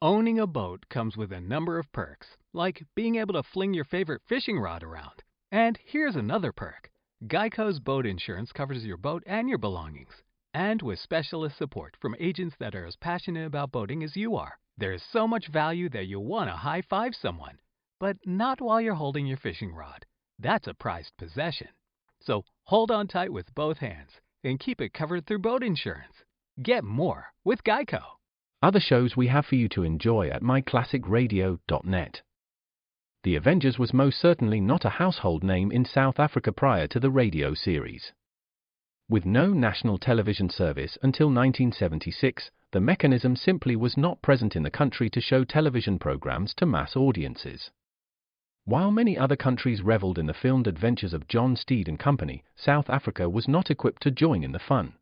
Owning a boat comes with a number of perks, like being able to fling your favorite fishing rod around. And here's another perk. Geico's boat insurance covers your boat and your belongings. And with specialist support from agents that are as passionate about boating as you are, there is so much value that you'll want to high-five someone. But not while you're holding your fishing rod. That's a prized possession. So hold on tight with both hands and keep it covered through boat insurance. Get more with Geico. Other shows we have for you to enjoy at myclassicradio.net. The Avengers was most certainly not a household name in South Africa prior to the radio series. With no national television service until 1976, the mechanism simply was not present in the country to show television programs to mass audiences. While many other countries reveled in the filmed adventures of John Steed and company, South Africa was not equipped to join in the fun.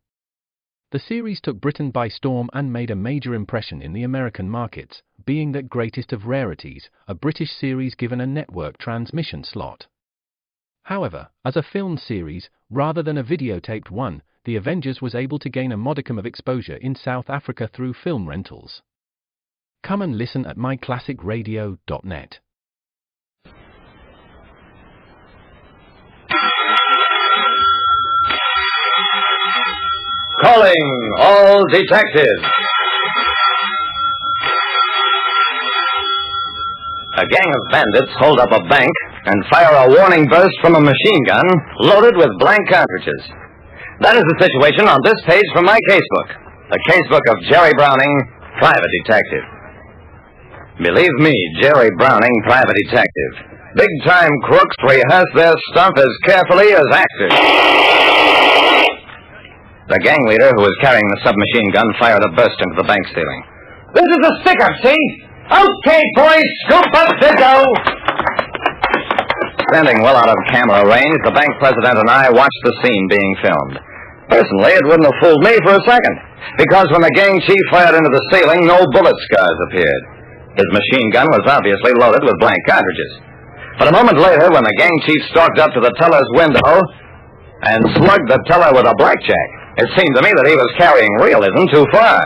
The series took Britain by storm and made a major impression in the American markets, being that greatest of rarities, a British series given a network transmission slot. However, as a filmed series, rather than a videotaped one, The Avengers was able to gain a modicum of exposure in South Africa through film rentals. Come and listen at myclassicradio.net. Calling all detectives. A gang of bandits hold up a bank and fire a warning burst from a machine gun loaded with blank cartridges. That is the situation on this page from my casebook. The casebook of Jerry Browning, private detective. Believe me, Jerry Browning, private detective. Big-time crooks rehearse their stunt as carefully as actors. The gang leader who was carrying the submachine gun fired a burst into the bank ceiling. This is a stick-up, see? Okay, boys, scoop up the dough. Standing well out of camera range, the bank president and I watched the scene being filmed. Personally, it wouldn't have fooled me for a second, because when the gang chief fired into the ceiling, no bullet scars appeared. His machine gun was obviously loaded with blank cartridges. But a moment later, when the gang chief stalked up to the teller's window and slugged the teller with a blackjack, it seemed to me that he was carrying realism too far.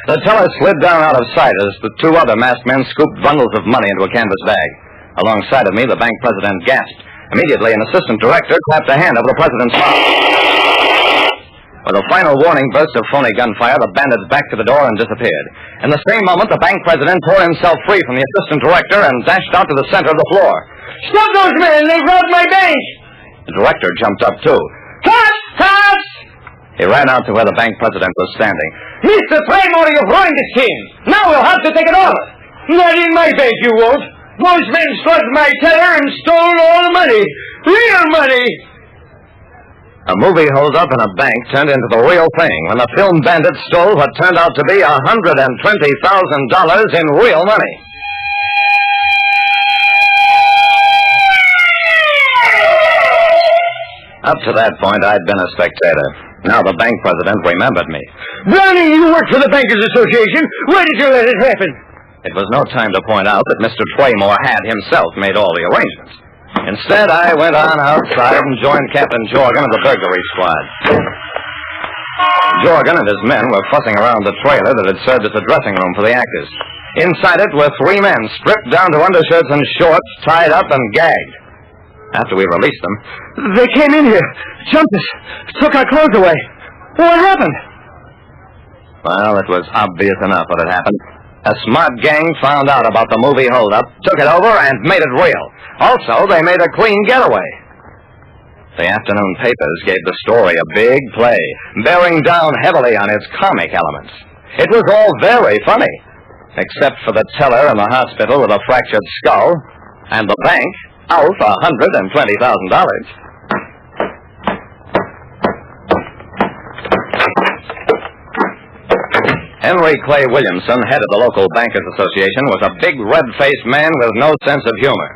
The teller slid down out of sight as the two other masked men scooped bundles of money into a canvas bag. Alongside of me, the bank president gasped. Immediately, an assistant director clapped a hand over the president's mouth. With a final warning burst of phony gunfire, the bandits backed to the door and disappeared. In the same moment, the bank president tore himself free from the assistant director and dashed out to the center of the floor. Stop those men! They've robbed my bank! The director jumped up, too. Cops! Cops! He ran out to where the bank president was standing. Mr. Claymore, you've ruined the scheme. Now we'll have to take it over. Not in my bank, you won't. Those men slugged my teller and stole all the money. Real money! A movie holdup in a bank turned into the real thing when the film bandits stole what turned out to be $120,000 in real money. Up to that point, I'd been a spectator. Now the bank president remembered me. Browning, you work for the Bankers Association. Why did you let it happen? It was no time to point out that Mr. Claymore had himself made all the arrangements. Instead, I went on outside and joined Captain Jorgan of the burglary squad. Jorgan and his men were fussing around the trailer that had served as a dressing room for the actors. Inside it were three men, stripped down to undershirts and shorts, tied up and gagged. After we released them, they came in here, jumped us, took our clothes away. What happened? Well, it was obvious enough what had happened. A smart gang found out about the movie holdup, took it over, and made it real. Also, they made a clean getaway. The afternoon papers gave the story a big play, bearing down heavily on its comic elements. It was all very funny, except for the teller in the hospital with a fractured skull, and the bank out $120,000. Henry Clay Williamson, head of the local Bankers Association, was a big red-faced man with no sense of humor.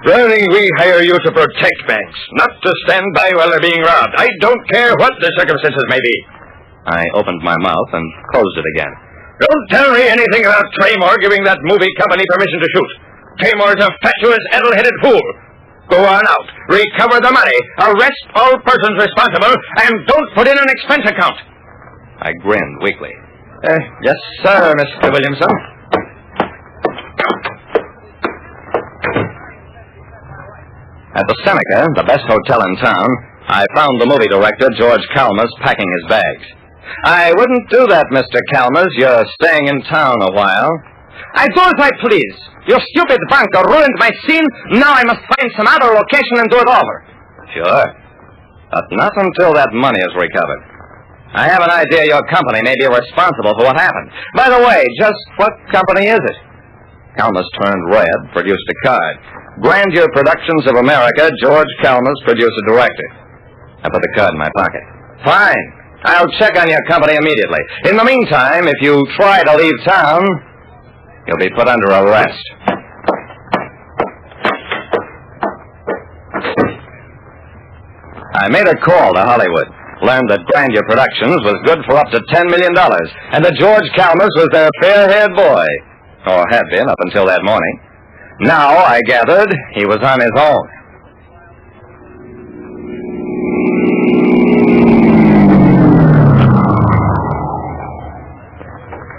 Browning, we hire you to protect banks, not to stand by while they're being robbed. I don't care what the circumstances may be. I opened my mouth and closed it again. Don't tell me anything about Claymore giving that movie company permission to shoot. Claymore's a fatuous, addle-headed fool. Go on out, recover the money, arrest all persons responsible, and don't put in an expense account. I grinned weakly. Yes, sir, Mr. Williamson. At the Seneca, the best hotel in town, I found the movie director, George Calmus, packing his bags. I wouldn't do that, Mr. Calmus. You're staying in town a while. I do as I please. Your stupid banker ruined my scene. Now I must find some other location and do it over. Sure. But not until that money is recovered. I have an idea your company may be responsible for what happened. By the way, just what company is it? Calmus turned red, produced a card. Grandeur Productions of America, George Calmus, producer director. I put the card in my pocket. Fine. I'll check on your company immediately. In the meantime, if you try to leave town, you'll be put under arrest. I made a call to Hollywood. Learned that Grandeur Productions was good for up to $10 million, and that George Calmus was their fair-haired boy. Or had been up until that morning. Now, I gathered, he was on his own.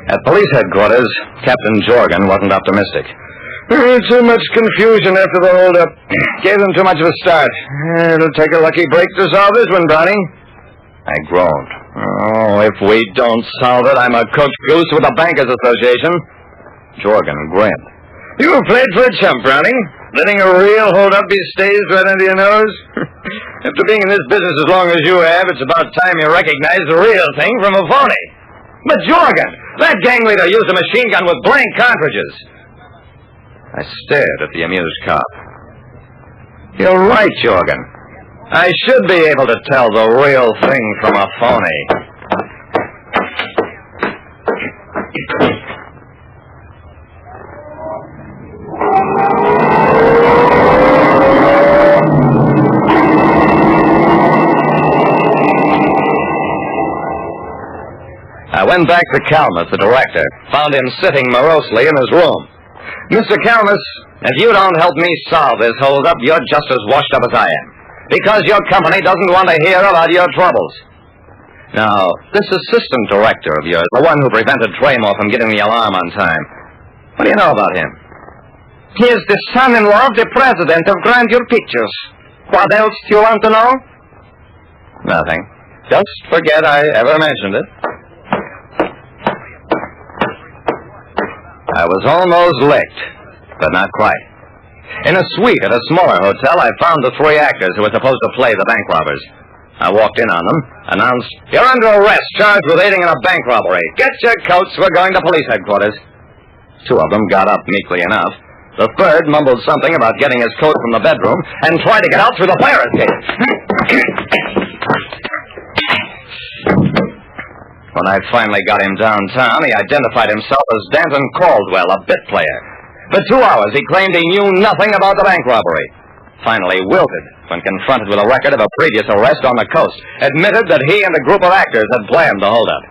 At police headquarters, Captain Jorgen wasn't optimistic. Too much confusion after the hold-up. Gave them too much of a start. It'll take a lucky break to solve this one, Browning. I groaned. Oh, if we don't solve it, I'm a cooked goose with the Bankers Association. Jorgen grinned. You played for a chump, Browning. Letting a real hold-up be staged right under your nose. After being in this business as long as you have, it's about time you recognize the real thing from a phony. But Jorgen, that gang leader used a machine gun with blank cartridges. I stared at the amused cop. You're right, Jorgen. I should be able to tell the real thing from a phony. I went back to Calmus, the director, found him sitting morosely in his room. Mr. Calmus, if you don't help me solve this holdup, you're just as washed up as I am. Because your company doesn't want to hear about your troubles. Now, this assistant director of yours, the one who prevented Traymore from getting the alarm on time, what do you know about him? He is the son-in-law of the president of Grandeur Pictures. What else do you want to know? Nothing. Just forget I ever mentioned it. I was almost licked, but not quite. In a suite at a smaller hotel, I found the three actors who were supposed to play the bank robbers. I walked in on them, announced, "You're under arrest, charged with aiding in a bank robbery. Get your coats, we're going to police headquarters." Two of them got up meekly enough. The third mumbled something about getting his coat from the bedroom and tried to get out through the fire escape. When I finally got him downtown, he identified himself as Danton Caldwell, a bit player. For 2 hours, he claimed he knew nothing about the bank robbery. Finally wilted when confronted with a record of a previous arrest on the coast. Admitted that he and a group of actors had planned the holdup.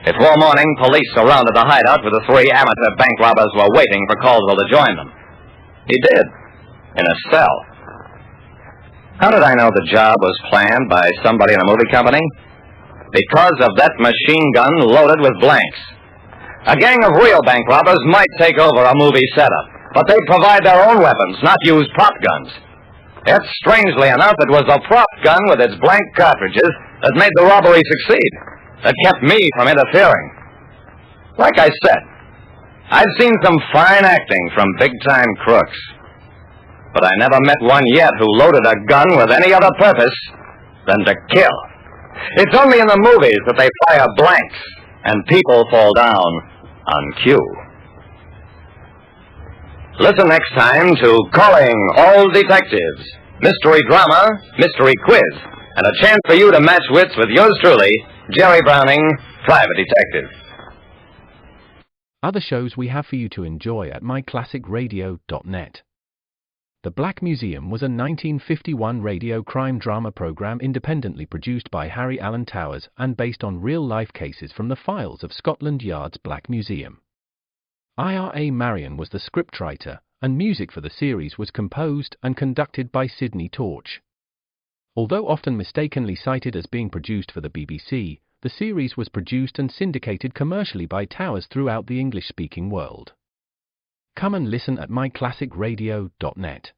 Before morning, police surrounded the hideout where the three amateur bank robbers were waiting for Caldwell to join them. He did, in a cell. How did I know the job was planned by somebody in a movie company? Because of that machine gun loaded with blanks. A gang of real bank robbers might take over a movie setup, but they provide their own weapons, not use prop guns. Yet, strangely enough, it was a prop gun with its blank cartridges that made the robbery succeed, that kept me from interfering. Like I said, I've seen some fine acting from big-time crooks, but I never met one yet who loaded a gun with any other purpose than to kill. It's only in the movies that they fire blanks and people fall down on cue. Listen next time to Calling All Detectives, mystery drama, mystery quiz, and a chance for you to match wits with yours truly, Jerry Browning, Private Detective. Other shows we have for you to enjoy at myclassicradio.net. The Black Museum was a 1951 radio crime drama program independently produced by Harry Alan Towers and based on real-life cases from the files of Scotland Yard's Black Museum. Ira Marion was the scriptwriter, and music for the series was composed and conducted by Sidney Torch. Although often mistakenly cited as being produced for the BBC, the series was produced and syndicated commercially by Towers throughout the English-speaking world. Come and listen at myclassicradio.net.